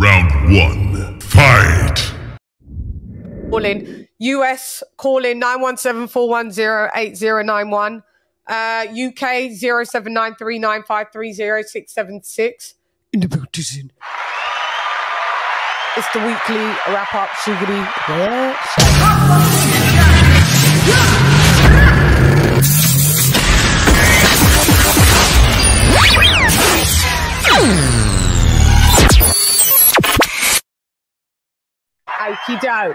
Round one, fight! Calling US, calling 917-410-8091. UK 079395300676. In the building. It's the weekly wrap up, Shiggity. Yeah. Okie doke.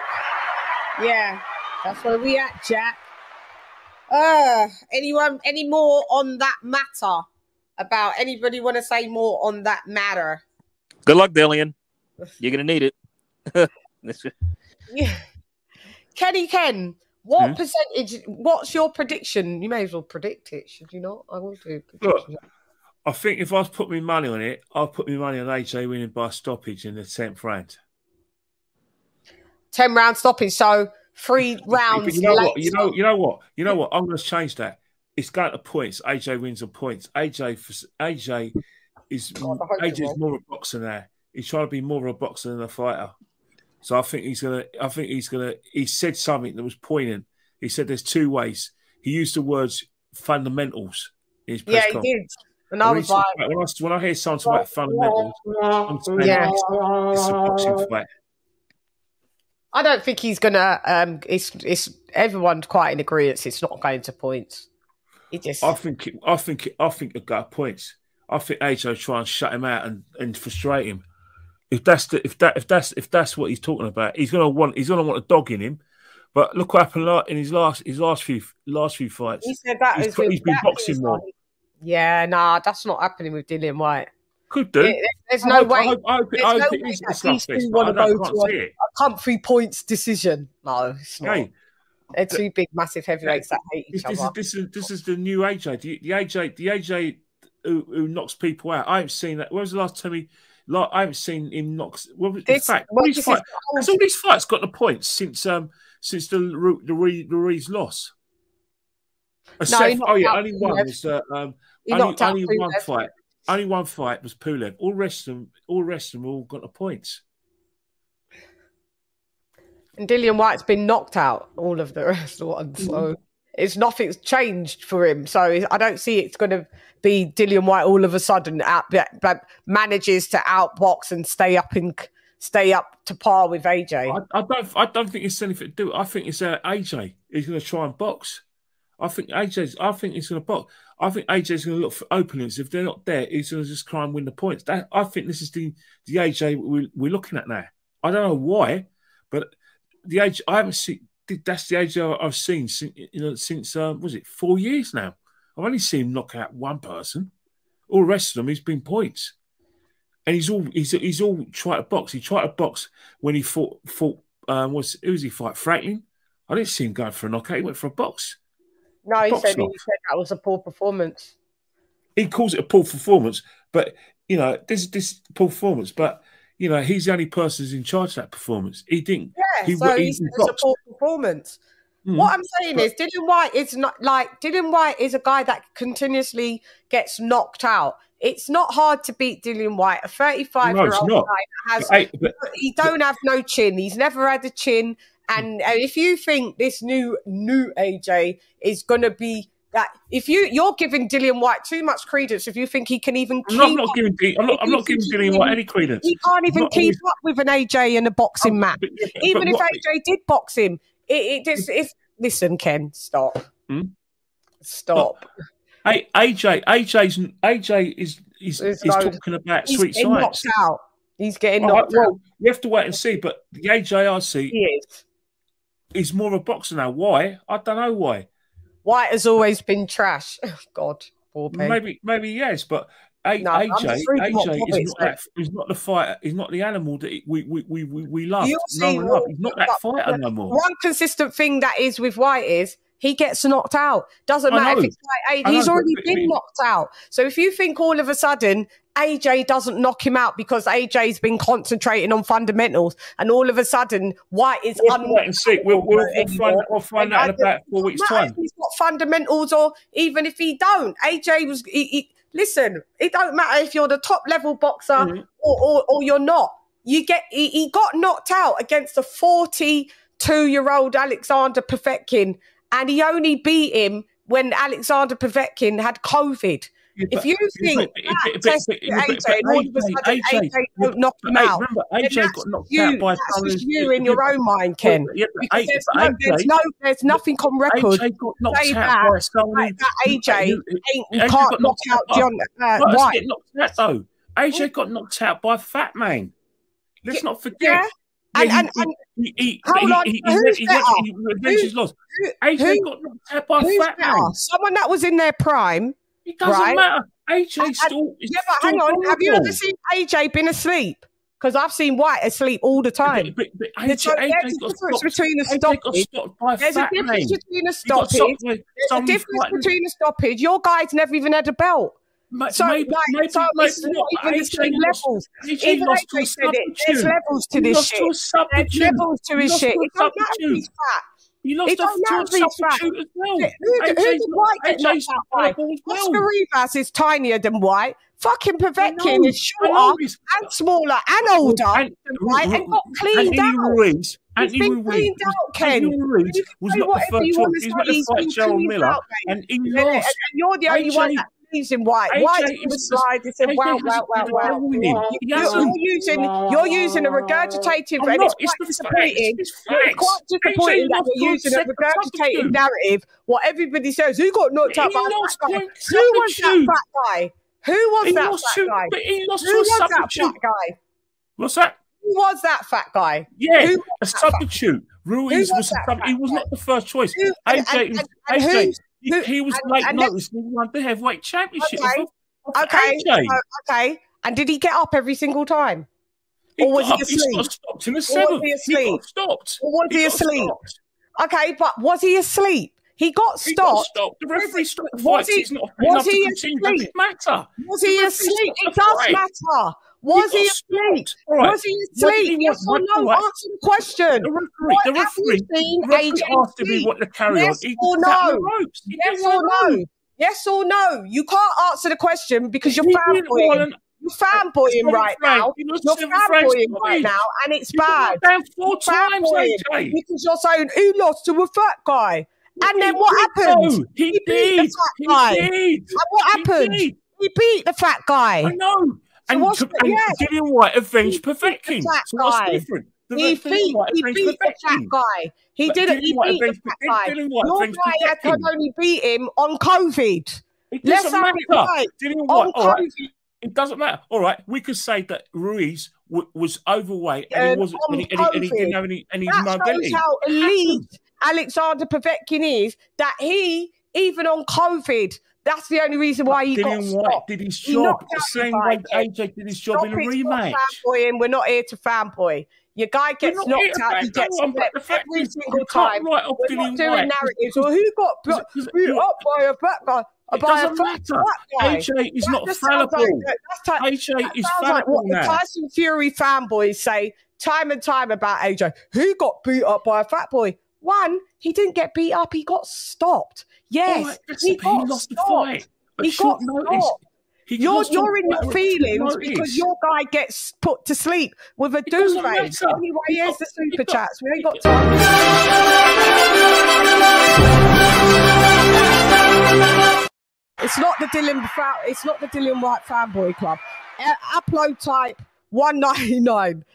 Yeah, that's where we at, Jack. Any more on that matter? About anybody want to say more on that matter? Good luck, Dillian. You're gonna need it. Yeah. Ken, what percentage? What's your prediction? You may as well predict it, should you not? I will do. Look, I think if I was put my money on it, I'll put my money on AJ winning by stoppage in the 10th round. 10-round stoppage, so 3 rounds. But you know what? You know what? I'm going to change that. It's going to points. AJ wins on points. AJ is more a boxer now. He's trying to be more of a boxer than a fighter. So I think he's gonna. He said something that was poignant. He said there's 2 ways. He used the words fundamentals in his press conference. He did. And I was like, when I hear something about fundamentals, I'm saying it's a boxing fight. I don't think he's gonna. It's everyone's quite in agreement. It's not going to points. It just. I think it got points. I think AJ will try and shut him out and frustrate him. If that's what he's talking about, he's gonna want a dog in him. But look what happened in his last few fights. He said that he's been boxing more. Yeah, nah, that's not happening with Dillian White. Could do. There's no way. I hope these two want to go to a country points decision. No, it's not. Hey, they're 2 big, massive heavyweights that hate each other. This is the new AJ. The AJ who knocks people out. I haven't seen that. When was the last time I haven't seen him knock. All these fights got the points since the Ruiz loss. Only one was only one fight. Only one fight was Pulev. All rest of them all got the points. And Dillian White's been knocked out all of the rest of them, so nothing's changed for him. So I don't see it's going to be Dillian White all of a sudden manages to outbox and stay up to par with AJ. I don't think it's anything to do. I think it's AJ is going to try and box. I think he's going to box. I think AJ's going to look for openings. If they're not there, he's going to just try and win the points. I think this is the AJ we're looking at now. I don't know why, but the AJ I haven't seen. That's the AJ I've seen since was it 4 years now? I've only seen him knock out one person. All the rest of them, he's been points, and he's all tried to box. He tried to box when he fought. Who was he fight? Franklin. I didn't see him going for a knockout. He went for a box. No, he said that was a poor performance. He calls it a poor performance, but this poor performance. But he's the only person who's in charge of that performance. He didn't. Yeah, he it's a poor performance. What I'm saying is, Dillian White is a guy that continuously gets knocked out. It's not hard to beat Dillian White, a 35-year-old guy that he don't have no chin. He's never had a chin. And if you think this new AJ is going to be that, if you're giving Dillian White too much credence, if you think he can even keep I'm not giving Dillian White any credence. He can't even keep up with an AJ in a boxing match. Even if AJ did box him, it's listen, Ken, stop. Stop. Hey, AJ is talking about sweet science. He's getting knocked out. We have to wait and see, but the AJ I see is more of a boxer now. Why? I don't know why. White has always been trash. Oh, God, poor baby. Maybe yes, but AJ is not the fighter. He's not the animal that we love. He's not that fighter no more. One consistent thing that is with White is he gets knocked out. Doesn't matter if it's like he's already been knocked out. So if you think all of a sudden AJ doesn't knock him out because AJ's been concentrating on fundamentals, and all of a sudden White is wait and see. We'll find out in about 4 weeks' time. If he's got fundamentals, or even if he don't, AJ was. Listen, it don't matter if you're the top level boxer or you're not. he got knocked out against a 42-year-old Alexander Povetkin, and he only beat him when Alexander Povetkin had COVID. Yeah, if you think AJ, and all of a sudden AJ don't knock him out, remember, AJ got knocked out by that's you in your own mind, Ken. Because there's nothing on record AJ got knocked out by someone. AJ can't knock out John White. AJ got knocked out by Fat Man. Let's not forget. Yeah. And hold on, who's better? AJ got knocked out by Fat Man. Someone that was in their prime. It doesn't matter. AJ still. Yeah, but hang on. Have you ever seen AJ been asleep? Because I've seen White asleep all the time. But there's a difference between a stoppage. There's a difference between a stoppage. There's a difference between a stoppage. Your guy's never even had a belt. So maybe it's not even the same levels. Even AJ said it. There's levels to this shit. There's levels to his shit. It don't matter if he's fat. He lost a substitute as well. Who did White get knocked out by? Oscar Rivas is tinier than White. Fucking Povetkin is shorter and smaller and older, right? And got cleaned out. He's been cleaned out, Ken. Anthony Ruiz was not the first choice. He's meant to fight Gerald Miller, and he lost. And you're the only one that believes in White. White's on the side. He said, wow. You're using a regurgitative, and it's quite disappointing. It's quite disappointing that you're using a regurgitated narrative. What everybody says, who got knocked out by that guy? Who was that fat guy? Who was that fat guy? But he lost to a substitute. What's that? Who was that fat guy? Yeah, a substitute. Ruiz was he was not the first choice. AJ, he was late notice. He won the heavyweight championship. Okay. And did he get up every single time? Or was he asleep? He got stopped in the seventh. He got stopped. Or was he asleep? Okay, but was he asleep? He got stopped. The referee stopped the fight. He's not enough to continue. Does it matter? Was he asleep? It does matter. Was he asleep? Was he asleep? Yes or no? Answer the question. The referee asked him what to carry on. Yes or no? Yes or no? Yes or no? You can't answer the question because you're fanboying. You're fanboying right now. You're fanboying right now, and it's bad. Down 4 times, AJ. Because you're saying, who lost to a fat guy? And then what happened? He beat the fat guy. And what happened? He beat the fat guy. I know. And Dillian White avenged Povetkin. So what's different? He beat the fat guy. He didn't. He beat the fat guy. Your guy had only beat him on COVID. It doesn't matter. Dillian White. All right. It doesn't matter. All right. We could say that Ruiz was overweight and he wasn't. And he didn't have any mobility. That's how elite Alexander Povetkin is. That he, even on COVID, that's the only reason why he got stopped. White did his job the same way AJ did his job in a rematch. We're not here to fanboy. Your guy gets knocked out, he gets stepped every single time. We're not doing narratives. Well, who got beat up by a fat guy? It doesn't matter. AJ is not fallible. AJ is fallible now. The Tyson Fury fanboys say time and time about AJ. Who got beat up by a fat boy? One, he didn't get beat up. He got stopped. Yes, he lost the fight. He got stopped. You're in your feelings because your guy gets put to sleep with a duvet. Anyway, here's the super chats. We ain't got time. It's not the Dillian White fanboy club. Upload type 199.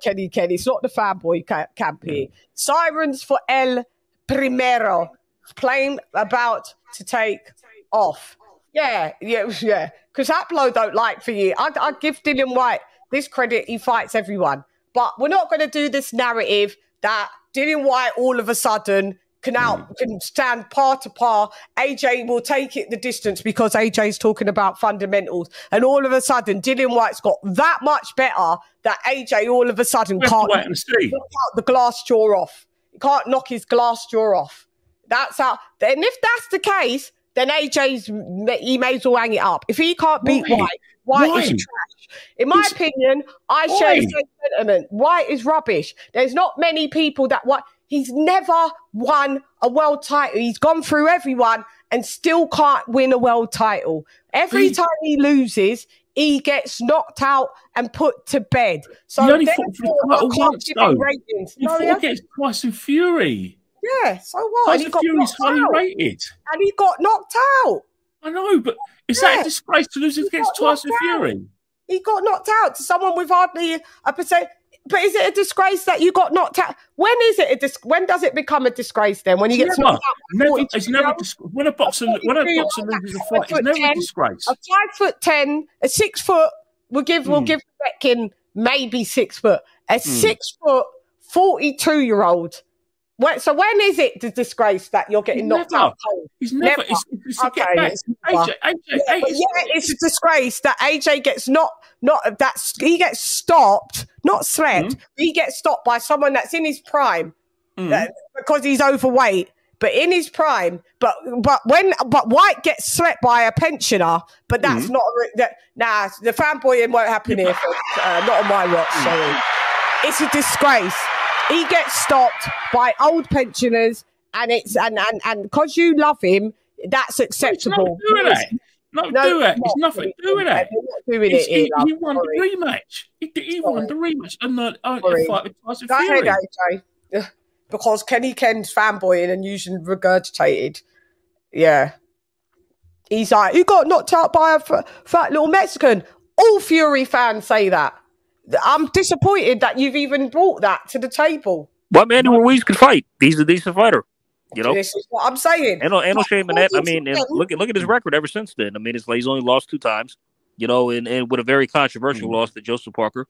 Kenny, it's not the fanboy camp here. Sirens for El Primero. Plane about to take off. Yeah. Because Upload don't like for you. I give Dillian White this credit. He fights everyone. But we're not going to do this narrative that Dillian White all of a sudden can stand par to par. AJ will take it the distance because AJ's talking about fundamentals. And all of a sudden, Dillian White's got that much better that AJ all of a sudden can't knock out the glass jaw off. He can't knock his glass jaw off. That's how. Then if that's the case, then he may as well hang it up. If he can't beat White is trash. In my opinion, I share the same sentiment. White is rubbish. There's not many people that he's never won a world title. He's gone through everyone and still can't win a world title. Every time he loses, he gets knocked out and put to bed. So he only fought for the title once, though. He fought against Tyson Fury. Yeah, so what? Tyson Fury's highly rated. And he got knocked out. I know, but is that a disgrace to lose against Tyson Fury? He got knocked out to someone with hardly a percent. But is it a disgrace that you got knocked out? When is it when does it become a disgrace then? When you get knocked out? It's never when a boxer loses a fight, it's never a disgrace. A 5'10", a 6 foot. We'll give Povetkin maybe 6 foot. A 6 foot 42-year-old. So when is it the disgrace that you're getting knocked out cold? He's never. It's okay. It's a disgrace that AJ gets he gets stopped, not slept. He gets stopped by someone that's in his prime because he's overweight, but in his prime. But White gets slept by a pensioner, but that's not nah. The fanboying won't happen here. Not on my watch. Sorry, it's a disgrace. He gets stopped by old pensioners, and because you love him, that's acceptable. It's nothing to do with that. He won the rematch. He won the rematch and the fight with Tyson Fury. Go ahead, AJ. Because Kenny Ken's fanboying and using regurgitated. Yeah. He's like, you got knocked out by a fat little Mexican. All Fury fans say that. I'm disappointed that you've even brought that to the table. Well, Manny Ruiz can fight. He's a decent fighter. You know, this is what I'm saying. And no shame in that. I mean, and look at his record ever since then. I mean, it's like he's only lost 2 times. You know, and with a very controversial loss to Joseph Parker.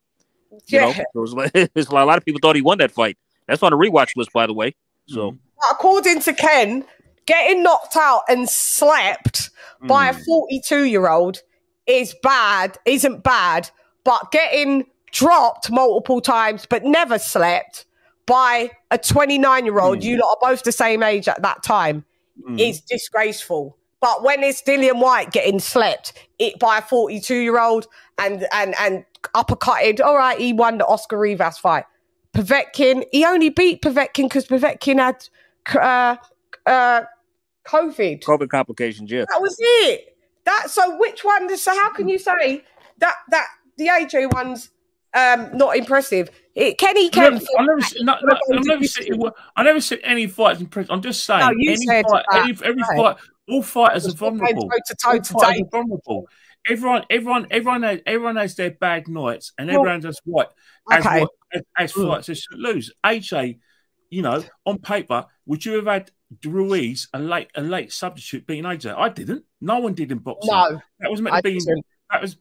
You know, so it's like a lot of people thought he won that fight. That's on the rewatch list, by the way. So, according to Ken, getting knocked out and slapped by a 42-year-old isn't bad, but getting dropped multiple times but never slept by a 29-year-old, you lot are both the same age at that time, is disgraceful. But when it's Dillian White getting slept by a 42-year-old and uppercutted, all right, he won the Oscar Rivas fight. Povetkin, he only beat Povetkin because Povetkin had COVID complications, yeah. That was it. So which one? So how can you say that the AJ one's not impressive? Kenny Ken. I never said any fights impressive. I'm just saying every fight, all fighters are vulnerable. Vulnerable. Everyone has their bad nights, and everyone has as fights they should lose. AJ, you know, on paper, would you have had Ruiz a late substitute beating AJ? I didn't. No one did in boxing. No, that was meant to be. That was.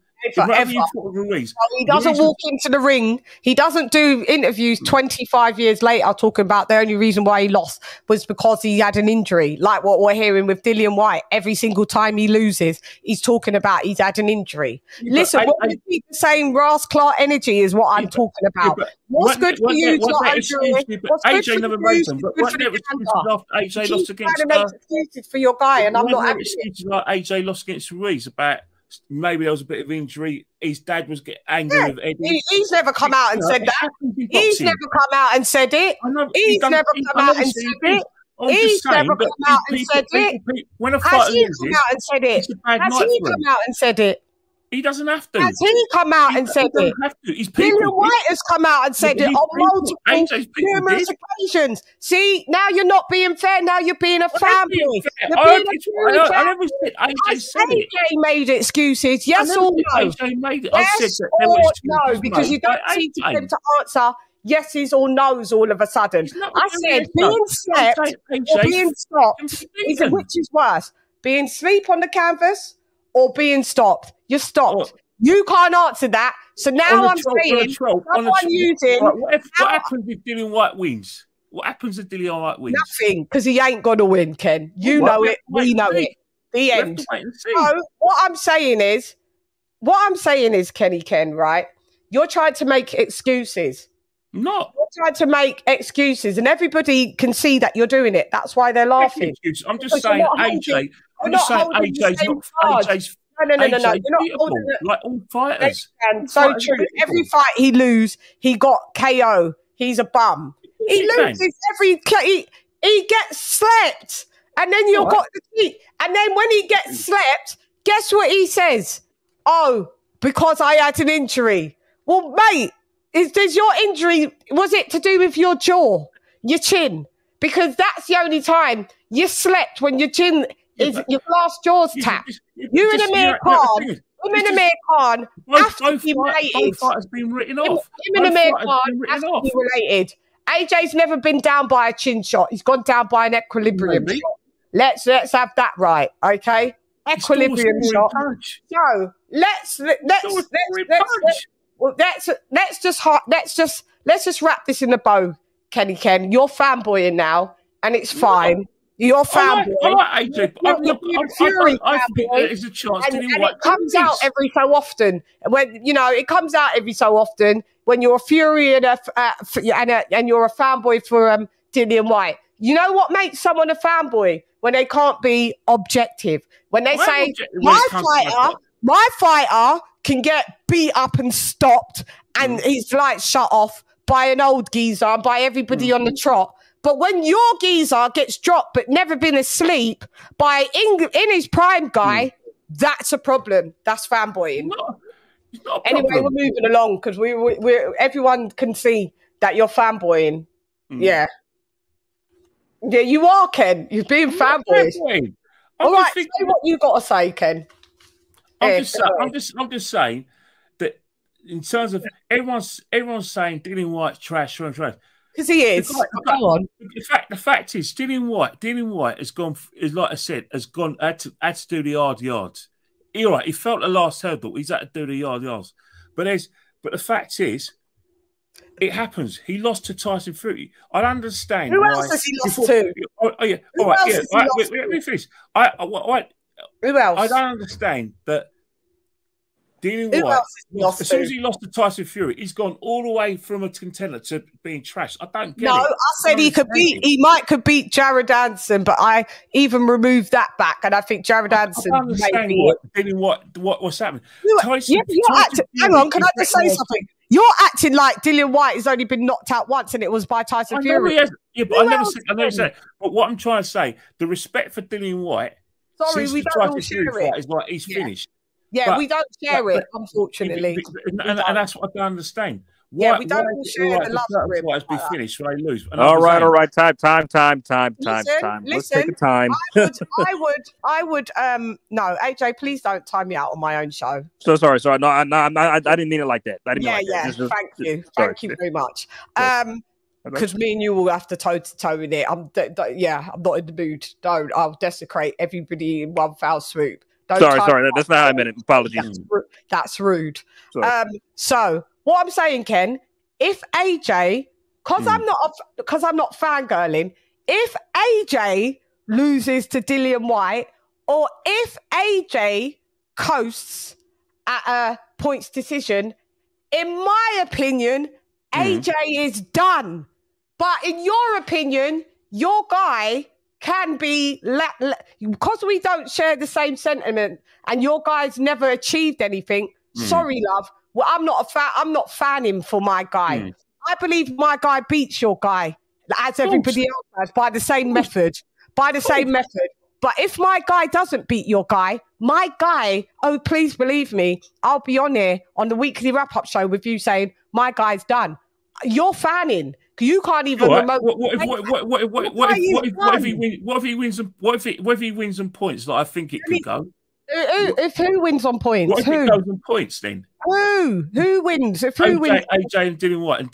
Ruiz. He doesn't walk into the ring. He doesn't do interviews 25 years later talking about the only reason why he lost was because he had an injury. Like what we're hearing with Dillian White. Every single time he loses, he's talking about he's had an injury. Yeah, listen, what you keep the same Ras Clark energy is what I'm talking about. What's good for you? AJ never made them. But what never excuses after AJ lost against excuses for your guy, and I'm not having excuses like AJ lost against Ruiz about maybe there was a bit of injury. His dad was getting angry with Eddie. He's never come out and said that. He's never come out and said it. He's never come out and said it. He's never come out and said it. When a fighter loses, come out and said it? Has he come out and said it? He doesn't have to. Has he come out and said it? Dillian White has come out and said it on numerous occasions. See, now you're not being fair. Now you're being a fanboy. AJ made excuses. Yes or no? AJ made it. Yes or no? Because you don't seem to answer yeses or nos all of a sudden. I said being slept or being stopped. Which is worse? Being sleep on the canvas or being stopped? You're stopped. You can't answer that. So now I'm saying someone using... What happens if Dillian White wins? What happens if Dillian White wins? Nothing, because he ain't going to win, Ken. You know it. We know it. The end. So what I'm saying is, Kenny Ken, right? You're trying to make excuses. No. You're trying to make excuses, and everybody can see that you're doing it. That's why they're laughing. I'm just saying, AJ... I'm just saying AJ's No. You're not holding it. Like all fighters. So true. Every fight he lose, he got KO. He's a bum. He loses he gets slept. And then you've got the cheat. And then when he gets slept, guess what he says? Oh, because I had an injury. Well, mate, does your injury, was it to do with your jaw, your chin? Because that's the only time you slept, when your chin is, your glass jaw's tapped. You and Amir Khan, him and Amir Khan have to be related. Both fighters been written off. Him and Amir Khan have to be related. AJ's never been down by a chin shot. He's gone down by an equilibrium shot. Let's have that right, okay? Equilibrium shot. So let's just wrap this in a bow, Kenny Ken. You're fanboying now, and it's fine. You're fanboy. I like AJ. I think there's a chance. And it comes out every so often. When it comes out every so often when you're a Fury and you're a fanboy for Dillian Whyte. You know what makes someone a fanboy? When they can't be objective. When they say my fighter can get beat up and stopped and his lights shut off by an old geezer and by everybody on the trot. But when your geezer gets dropped but never been asleep by in his prime guy, that's a problem. That's fanboying. It's not a anyway, we're moving along because we're everyone can see that you're fanboying. Yeah. Yeah, you are, Ken. You're being fanboy. All right, say what you got to say, Ken. I'm just saying that in terms of everyone's saying Dillian Whyte's trash, because he is. Go on. The fact is, Dillian Whyte has gone. Is like I said, had to do the hard yards. He felt the last hurdle. He's had to do the hard yards. But the fact is, it happens. He lost to Tyson Fury. I understand. Who else has he lost to? Oh yeah. All right. Yeah. Let me finish. Who else? I don't understand that. Dillian Whyte, as soon as he lost to Tyson Fury, he's gone all the way from a contender to being trashed. I don't get it. No, I said he might could beat Jared Anderson, but I even removed that back, and I think Jared Anderson may be what's happening. Hang on, can I just say something? You're acting like Dillian Whyte has only been knocked out once, and it was by Tyson Fury. Yeah, but I never said. But what I'm trying to say, the respect for Dillian Whyte. Sorry, we don't all share it. Is like he's finished. Yeah, we don't share it, unfortunately. And that's what I don't understand. Why, we don't all share the love for him. Be finished when they lose. All right. Time. Let's take a time. I would. No, AJ, please don't time me out on my own show. So sorry. No, I didn't mean it like that. Thank you very much. Because me and you will have to toe in it. I'm not in the mood. I'll desecrate everybody in one foul swoop. Sorry, that's not how I meant it. Apologies. That's rude. So what I'm saying, Ken, if AJ, because I'm not fangirling, if AJ loses to Dillian Whyte, or if AJ coasts at a points decision, in my opinion, AJ is done. But in your opinion, your guy can be, because we don't share the same sentiment and your guy's never achieved anything. Sorry, love. Well, I'm not fanning for my guy. I believe my guy beats your guy, as everybody else has, by the same method. But if my guy doesn't beat your guy, my guy, oh, please believe me, I'll be on here on the weekly wrap-up show with you saying, my guy's done. You're fanning. You can't even remote. What if he wins on points? Like I think it could go. If who wins on points? What if it goes on points then? Who wins? If who wins? AJ and Dillian Whyte and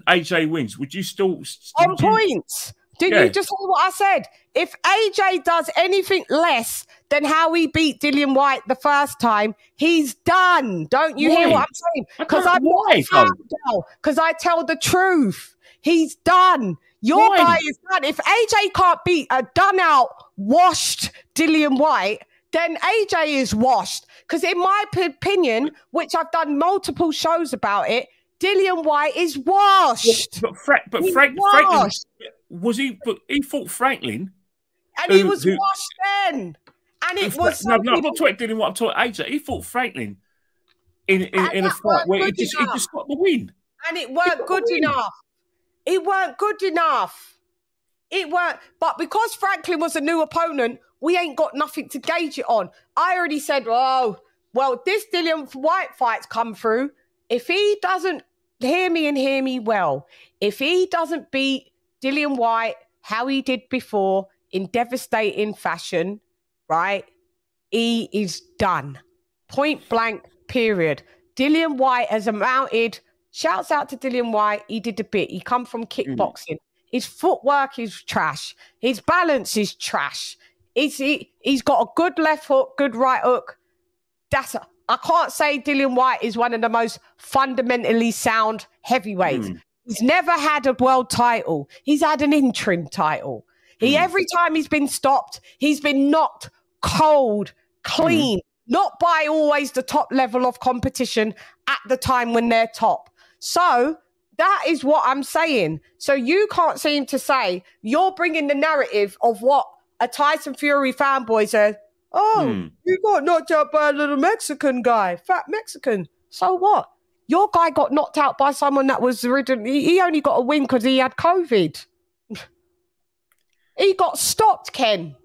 AJ wins. Would you still on points? Didn't you just hear what I said? If AJ does anything less than how he beat Dillian Whyte the first time, he's done. Don't you hear what I'm saying? Because I'm not because I tell the truth. He's done. Your guy is done. If AJ can't beat a done-out, washed Dillian Whyte, then AJ is washed. Because in my opinion, which I've done multiple shows about it, Dillian Whyte is washed. But Franklin was he? But he fought Franklin, and he was washed then. And it was no. I'm not talking Dillian Whyte. I'm talking AJ. He fought Franklin in a fight where he just got the win, and it weren't good enough. It weren't good enough. It weren't. But because Franklin was a new opponent, we ain't got nothing to gauge it on. I already said, oh, Well, this Dillian White fight's come through. If he doesn't, hear me and hear me well, if he doesn't beat Dillian White how he did before in devastating fashion, right, he is done. Point blank, period. Dillian White has amounted, shouts out to Dillian White, he did a bit. He come from kickboxing. His footwork is trash. His balance is trash. He's got a good left hook, good right hook. I can't say Dillian White is one of the most fundamentally sound heavyweights. He's never had a world title. He's had an interim title. Every time he's been stopped, he's been knocked cold, clean, not by always the top level of competition at the time when they're top. So that is what I'm saying. So you can't seem to say, you're bringing the narrative of what a Tyson Fury fanboy said. Oh, you got knocked out by a little Mexican guy, fat Mexican. So what? Your guy got knocked out by someone that was ridden. He only got a win because he had COVID. He got stopped, Ken.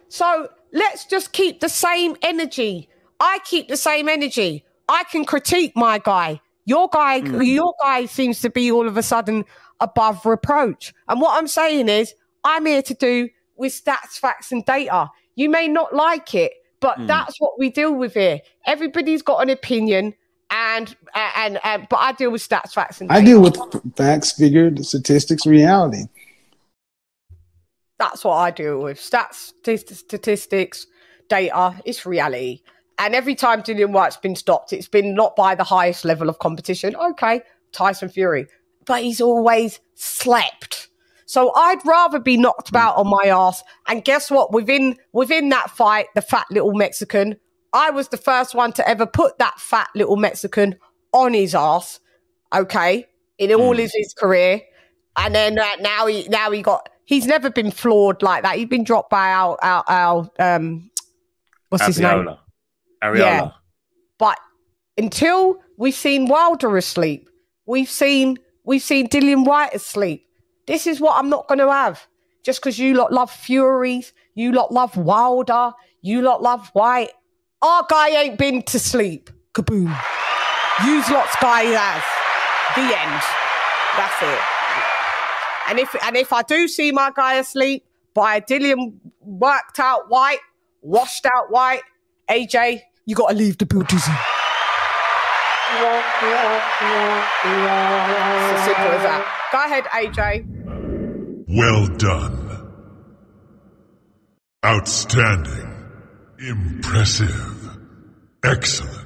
So let's just keep the same energy. I keep the same energy. I can critique my guy. Your guy seems to be all of a sudden above reproach. And what I'm saying is, I'm here to do with stats, facts, and data. You may not like it, but that's what we deal with here. Everybody's got an opinion, but I deal with stats, facts, and data. I deal with facts, figures, statistics, reality. That's what I deal with. Stats, statistics, data, it's reality. And every time Dillian White's been stopped, it's been not by the highest level of competition. Okay, Tyson Fury. But he's always slept. So I'd rather be knocked about on my ass. And guess what? Within that fight, the fat little Mexican, I was the first one to ever put that fat little Mexican on his ass. Okay, in all his career. And then he's never been floored like that. He's been dropped by our what's his name? Ariola. Yeah. But until we've seen Wilder asleep, we've seen Dillian White asleep. This is what I'm not going to have. Just because you lot love Furies, you lot love Wilder, you lot love White. Our guy ain't been to sleep. Kaboom. Use lot's guy has. The end. That's it. And if I do see my guy asleep by a Dillian worked out White, washed out White, AJ, you got to leave the building. It's as simple as that. Go ahead, AJ. Well done. Outstanding. Impressive. Excellent.